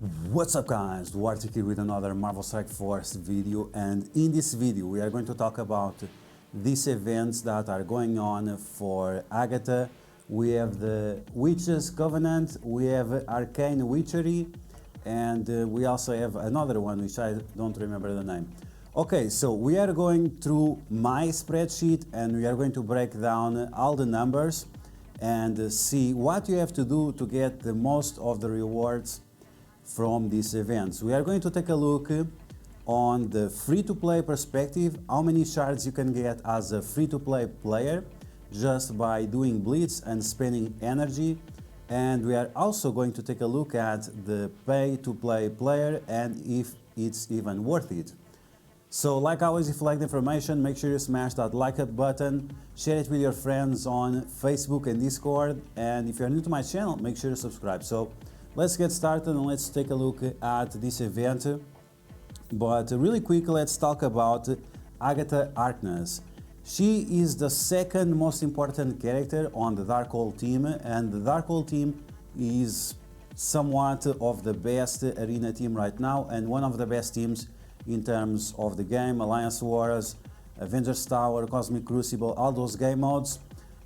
What's up guys, DuArktik here with another Marvel Strike Force video, and in this video we are going to talk about these events that are going on for Agatha. We have the Witches Covenant, we have Arcane Witchery, and we also have another one which I don't remember the name. Okay, so we are going through my spreadsheet and we are going to break down all the numbers and see what you have to do to get the most of the rewards from these events. We are going to take a look on the free-to-play perspective, how many shards you can get as a free-to-play player just by doing blitz and spending energy. And we are also going to take a look at the pay-to-play player and if it's even worth it. So like always, if you like the information, make sure you smash that like up button, share it with your friends on Facebook and Discord, and if you're new to my channel, make sure you subscribe. So let's get started and let's take a look at this event. But really quick, let's talk about Agatha Harkness. She is the second most important character on the Darkhold team, and the Darkhold team is somewhat of the best arena team right now and one of the best teams in terms of the game. Alliance Wars, Avengers Tower, Cosmic Crucible, all those game modes.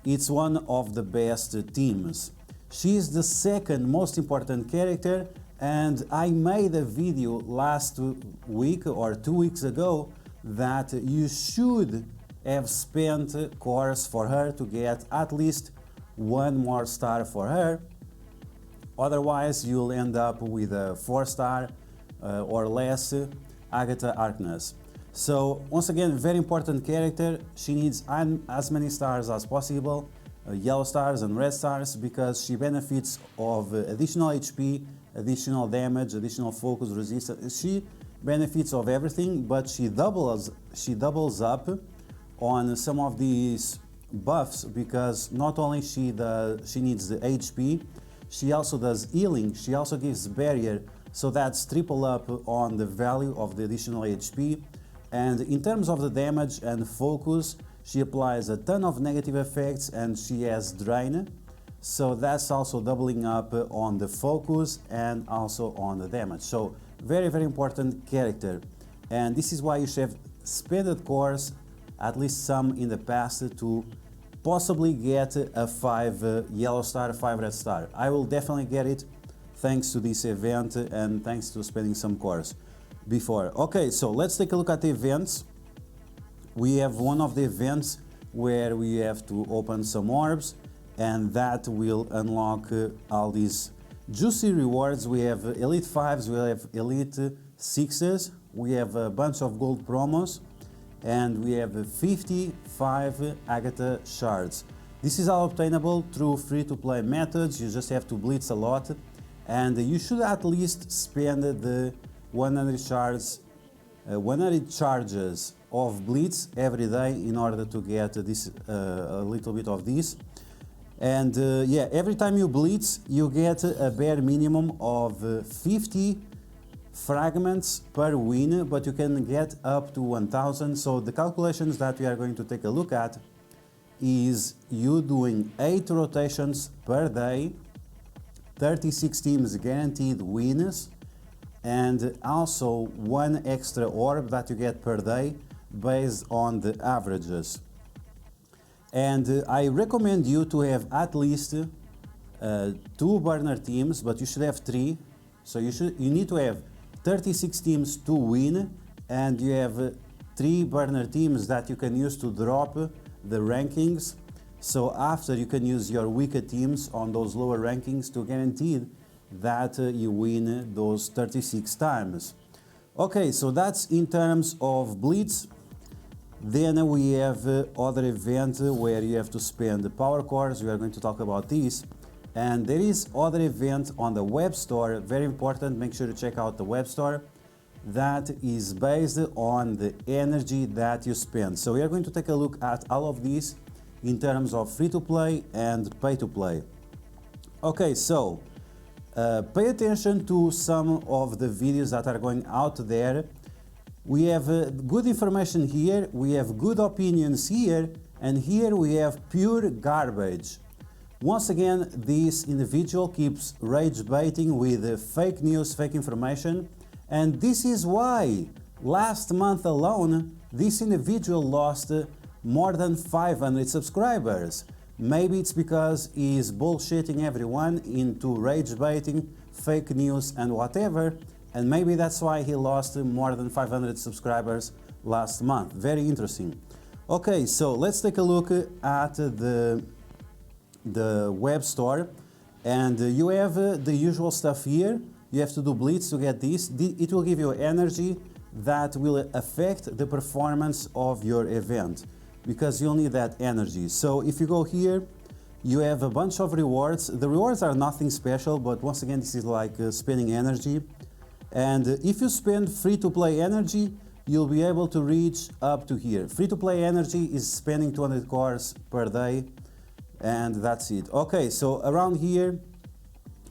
It's one of the best teams. She is the second most important character, and I made a video last week or 2 weeks ago that you should have spent cores for her to get at least one more star for her. Otherwise you'll end up with a 4-star or less Agatha Harkness. So once again, very important character. She needs as many stars as possible, yellow stars and red stars, because she benefits of additional HP, additional damage, additional focus, resistance. She benefits of everything, but she doubles up on some of these buffs, because not only she needs the HP, she also does healing, she also gives barrier, so that's triple up on the value of the additional HP. And in terms of the damage and focus, she applies a ton of negative effects and she has drain, so that's also doubling up on the focus and also on the damage. So very important character, and this is why you should have spent cores, at least some in the past, to possibly get a 5 yellow star, 5 red star. I will definitely get it thanks to this event and thanks to spending some cores before. Okay, so let's take a look at the events. We have one of the events where we have to open some orbs, and that will unlock all these juicy rewards. We have Elite 5s, we have Elite 6s, we have a bunch of gold promos, and we have 55 Agatha shards. This is all obtainable through free-to-play methods. You just have to blitz a lot, and you should at least spend the 100 shards, 100 charges of blitz every day in order to get this a little bit of this. And yeah, every time you blitz you get a bare minimum of 50 fragments per win, but you can get up to 1000. So the calculations that we are going to take a look at is you doing 8 rotations per day, 36 teams guaranteed wins, and also 1 extra orb that you get per day based on the averages. And I recommend you to have at least 2 burner teams, but you should have 3. So you need to have 36 teams to win, and you have 3 burner teams that you can use to drop the rankings. So after, you can use your weaker teams on those lower rankings to guarantee that you win those 36 times. Okay, so that's in terms of blitz. Then we have other event where you have to spend the power cores. We are going to talk about this. And there is other event on the web store, very important, make sure to check out the web store, that is based on the energy that you spend. So we are going to take a look at all of these in terms of free-to-play and pay-to-play. Okay, so pay attention to some of the videos that are going out there. We have good information here, we have good opinions here, and here we have pure garbage. Once again, this individual keeps rage baiting with fake news, fake information, and this is why last month alone this individual lost more than 500 subscribers. Maybe it's because he's bullshitting everyone into rage baiting, fake news and whatever, and maybe that's why he lost more than 500 subscribers last month. Very interesting. Okay, so let's take a look at the web store, and you have the usual stuff here. You have to do blitz to get this. It will give you energy that will affect the performance of your event, because you'll need that energy. So if you go here, you have a bunch of rewards. The rewards are nothing special, but once again, this is like spending energy. And if you spend free-to-play energy, you'll be able to reach up to here. Free-to-play energy is spending 200 cores per day, and that's it. Okay, so around here,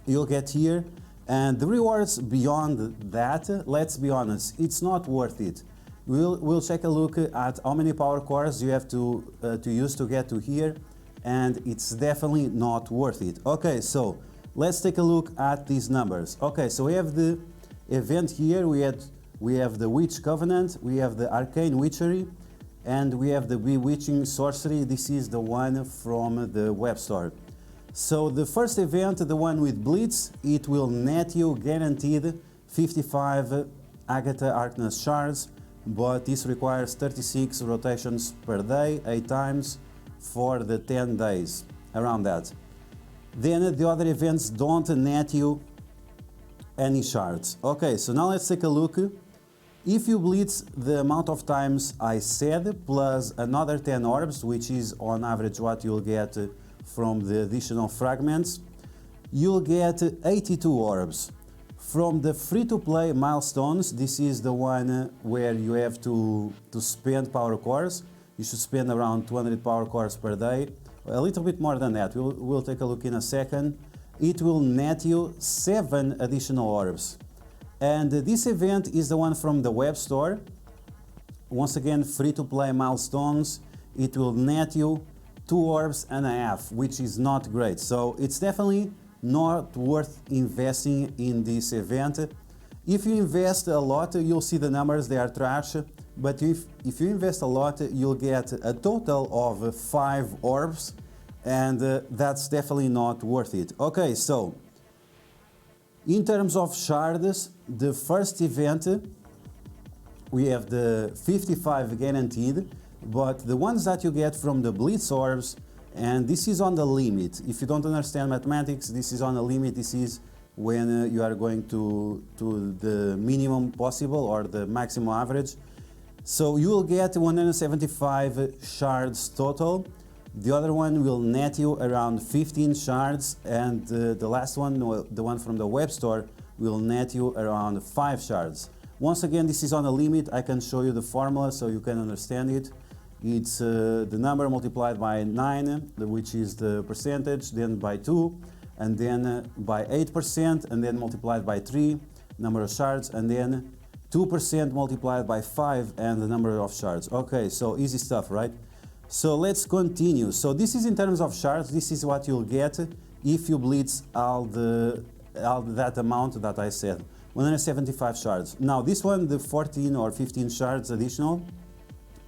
you'll get here, and the rewards beyond that, let's be honest, it's not worth it. We'll take a look at how many power cores you have to use to get to here, and it's definitely not worth it. Okay, so let's take a look at these numbers. Okay, so we have the event here, we have the Witch Covenant, we have the Arcane Witchery, and we have the Bewitching Sorcery. This is the one from the web store. So the first event, the one with Blitz, it will net you guaranteed 55 Agatha Arcness shards, but this requires 36 rotations per day, 8 times for the 10 days, around that. Then the other events don't net you any shards. Okay, so now let's take a look. If you blitz the amount of times I said, plus another 10 orbs, which is on average what you'll get from the additional fragments, you'll get 82 orbs. From the free-to-play milestones, this is the one where you have to spend power cores. You should spend around 200 power cores per day, a little bit more than that. We'll take a look in a second. It will net you 7 additional orbs. And this event is the one from the web store. Once again, free-to-play milestones. It will net you 2.5 orbs, which is not great. So it's definitely not worth investing in this event. If you invest a lot, you'll see the numbers, they are trash. But if you invest a lot, you'll get a total of 5 orbs, and that's definitely not worth it. Okay, so in terms of shards, the first event, we have the 55 guaranteed, but the ones that you get from the Blitz orbs, and this is on the limit. If you don't understand mathematics, this is on the limit. This is when you are going to the minimum possible or the maximum average. So you will get 175 shards total. The other one will net you around 15 shards, and the last one, the one from the web store, will net you around 5 shards. Once again, this is on a limit. I can show you the formula so you can understand it. It's the number multiplied by 9, which is the percentage, then by 2, and then by 8%, and then multiplied by 3, number of shards, and then 2% multiplied by 5, and the number of shards. Okay, so easy stuff, right? So let's continue. So this is in terms of shards. This is what you'll get if you blitz all that amount that I said, 175 shards. Now this one, the 14 or 15 shards additional,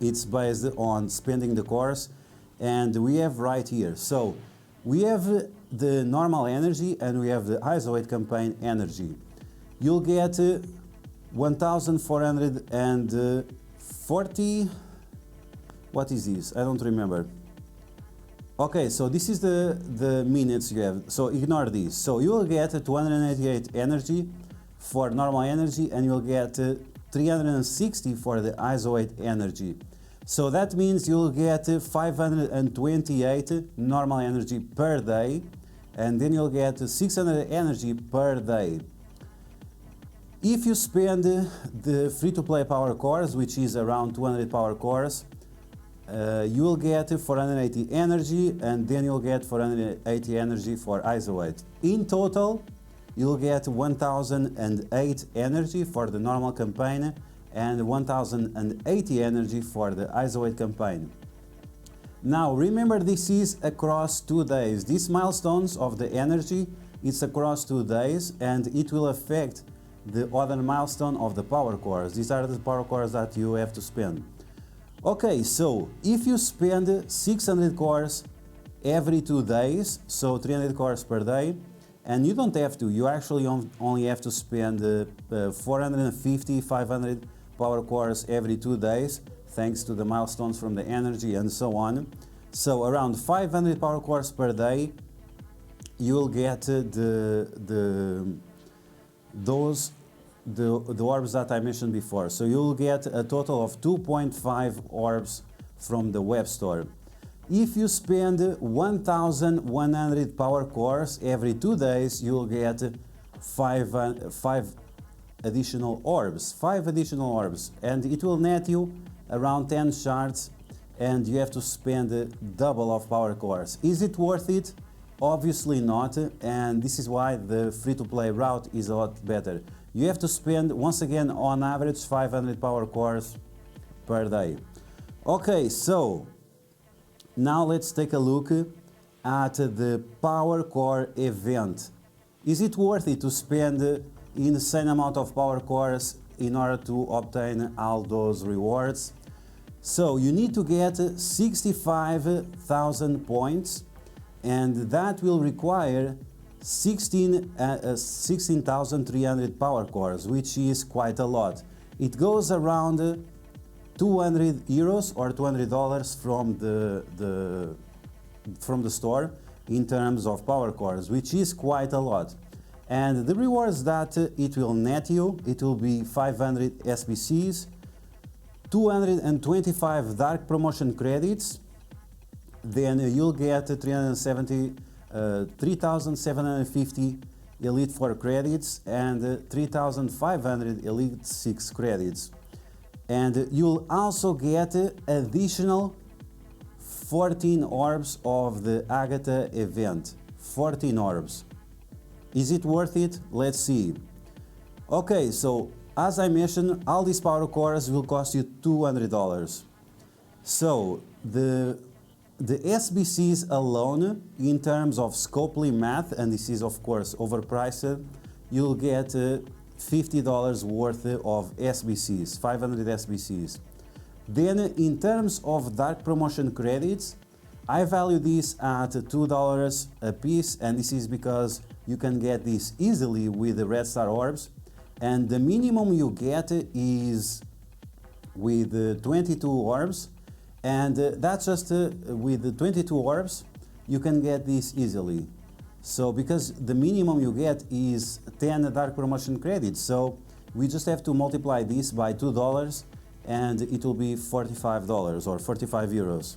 it's based on spending the cores, and we have right here. So we have the normal energy and we have the ISO 8 campaign energy. You'll get 1440. What is this? I don't remember. Okay, so this is the minutes you have, so ignore this. So you will get 288 energy for normal energy, and you'll get 360 for the ISO 8 energy. So that means you'll get 528 normal energy per day, and then you'll get 600 energy per day. If you spend the free-to-play power cores, which is around 200 power cores, you will get 480 energy, and then you'll get 480 energy for ISO 8. In total, you'll get 1008 energy for the normal campaign and 1080 energy for the ISO 8 campaign. Now remember, this is across 2 days. These milestones of the energy, it's across 2 days, and it will affect the other milestone of the power cores. These are the power cores that you have to spend. Okay, so if you spend 600 cores every 2 days, so 300 cores per day, and you don't have to, you actually only have to spend 450, 500 power cores every 2 days, thanks to the milestones from the energy and so on. So around 500 power cores per day, you will get the orbs that I mentioned before. So you'll get a total of 2.5 orbs from the web store. If you spend 1,100 power cores every 2 days, you'll get 5 additional orbs. 5 additional orbs, and it will net you around 10 shards, and you have to spend double of power cores. Is it worth it? Obviously not, and this is why the free-to-play route is a lot better. You have to spend, once again, on average 500 power cores per day. Okay, so now let's take a look at the power core event. Is it worth it to spend insane amount of power cores in order to obtain all those rewards? So you need to get 65,000 points, and that will require 16,300 power cores, which is quite a lot. It goes around 200 euros or $200 from the store in terms of power cores, which is quite a lot. And the rewards that it will net you, it will be 500 SBCs, 225 dark promotion credits, then you'll get 3,750 Elite 4 credits and 3,500 Elite 6 credits. And you'll also get additional 14 orbs of the Agatha event. 14 orbs. Is it worth it? Let's see. Okay, so as I mentioned, all these power cores will cost you $200. So the SBCs alone, in terms of Scopely math, and this is of course overpriced, you'll get $50 worth of SBCs, 500 SBCs. Then in terms of dark promotion credits, I value this at $2 a piece, and this is because you can get this easily with the red star orbs, and the minimum you get is with 22 orbs, and that's just with the 22 orbs you can get this easily. So because the minimum you get is 10 dark promotion credits, so we just have to multiply this by $2 and it will be $45 or 45 euros.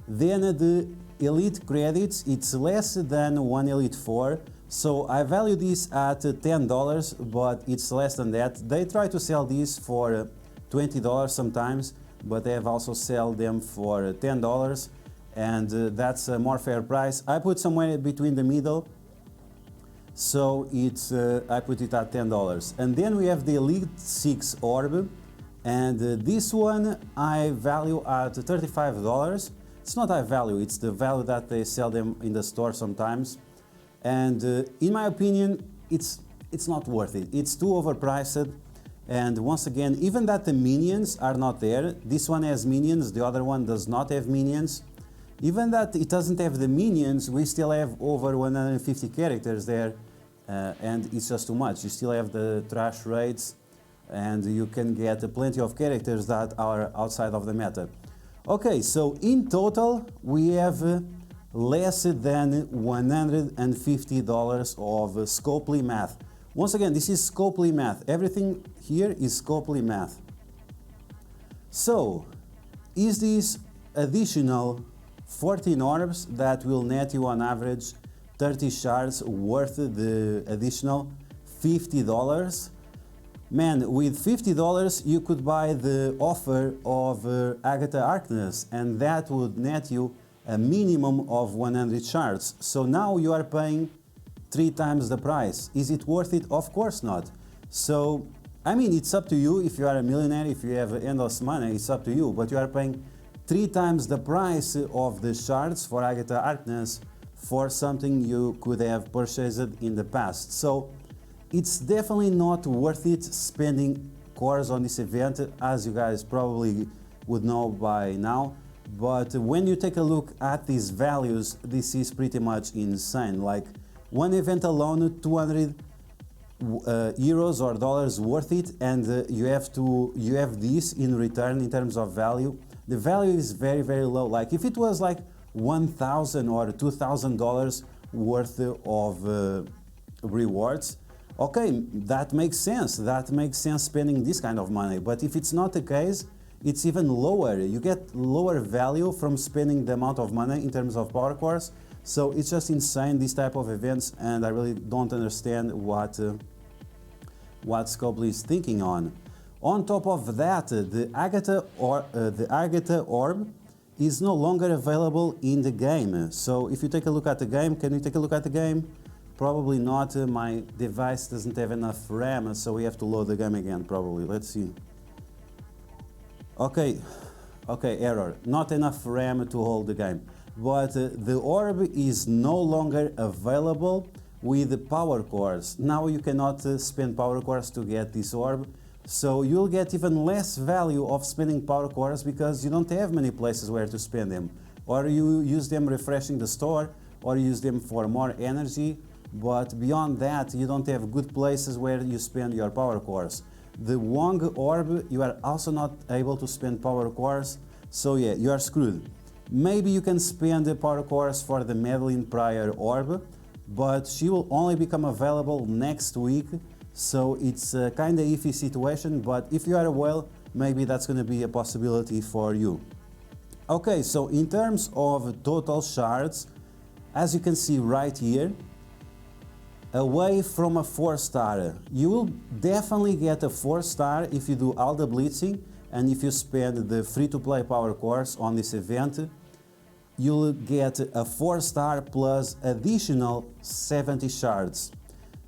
Then the elite credits, it's less than 1 elite 4, so I value this at $10, but it's less than that. They try to sell these for $20 sometimes, but they have also sell them for $10, and that's a more fair price. I put somewhere between the middle, so it's I put it at $10. And then we have the Elite 6 orb, and this one I value at $35. It's not I value, it's the value that they sell them in the store sometimes. And in my opinion, it's not worth it. It's too overpriced. And once again, even that the minions are not there, this one has minions, the other one does not have minions. Even that it doesn't have the minions, we still have over 150 characters there, and it's just too much. You still have the trash raids, and you can get plenty of characters that are outside of the meta. Okay, so in total, we have less than $150 of Scopely math. Once again, this is Scopely math. Everything here is Scopely math. So, is this additional 14 orbs that will net you on average 30 shards worth the additional $50? Man, with $50 you could buy the offer of Agatha Arcness, and that would net you a minimum of 100 shards. So now you are paying 3 times the price. Is it worth it? Of course not. So, I mean, it's up to you. If you are a millionaire, if you have endless money, it's up to you. But you are paying 3 times the price of the shards for Agatha Arcness for something you could have purchased in the past. So it's definitely not worth it spending cores on this event, as you guys probably would know by now. But when you take a look at these values, this is pretty much insane. Like one event alone, 200 euros or dollars worth it, and you have this in return in terms of value. The value is very, very low. Like if it was like $1,000 or $2,000 worth of rewards, okay, that makes sense. That makes sense spending this kind of money. But if it's not the case, it's even lower. You get lower value from spending the amount of money in terms of power cores. So it's just insane, this type of events, and I really don't understand what Scopely is thinking on. On top of that, the Agatha orb is no longer available in the game. So if you take a look at the game, can you take a look at the game? Probably not. My device doesn't have enough RAM, so we have to load the game again probably. Let's see. Okay, error. Not enough RAM to hold the game. But the orb is no longer available with the power cores. Now you cannot spend power cores to get this orb. So you'll get even less value of spending power cores because you don't have many places where to spend them. Or you use them refreshing the store, or use them for more energy. But beyond that, you don't have good places where you spend your power cores. The Wong orb, you are also not able to spend power cores. So yeah, you are screwed. Maybe you can spend the power cores for the Madeline Pryor orb, but she will only become available next week. So it's a kind of iffy situation, but if you are a whale, maybe that's going to be a possibility for you. Okay, so in terms of total shards, as you can see right here, away from a 4-star, you will definitely get a 4-star if you do all the blitzing, and if you spend the free-to-play power cores on this event, you'll get a 4-star plus additional 70 shards.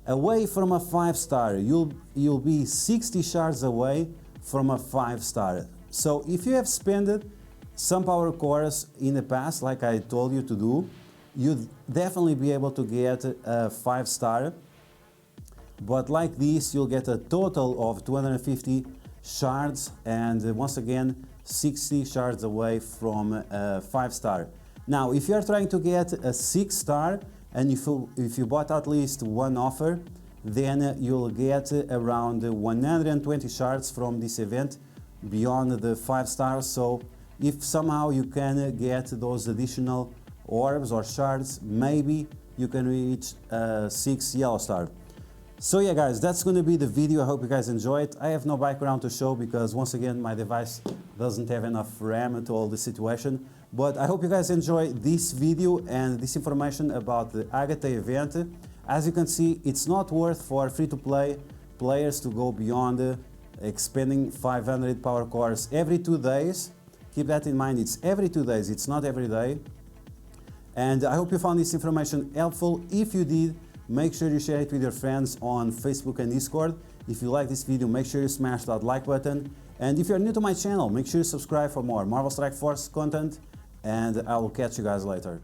Away from a 5-star, you'll be 60 shards away from a 5-star. So if you have spent some power cores in the past, like I told you to do, you'd definitely be able to get a 5-star. But like this, you'll get a total of 250 shards, and once again 60 shards away from a 5-star. Now if you are trying to get a 6-star, and if you bought at least one offer, then you'll get around 120 shards from this event beyond the 5 stars. So if somehow you can get those additional orbs or shards, maybe you can reach a 6 yellow star. So yeah guys, that's going to be the video. I hope you guys enjoy it. I have no background to show because once again my device doesn't have enough RAM to hold the situation. But I hope you guys enjoy this video and this information about the Agatha event. As you can see, it's not worth for free-to-play players to go beyond expending 500 power cores every 2 days. Keep that in mind, it's every 2 days, it's not every day. And I hope you found this information helpful. If you did, make sure you share it with your friends on Facebook and Discord. If you like this video, make sure you smash that like button. And if you're new to my channel, make sure you subscribe for more Marvel Strike Force content. And I will catch you guys later.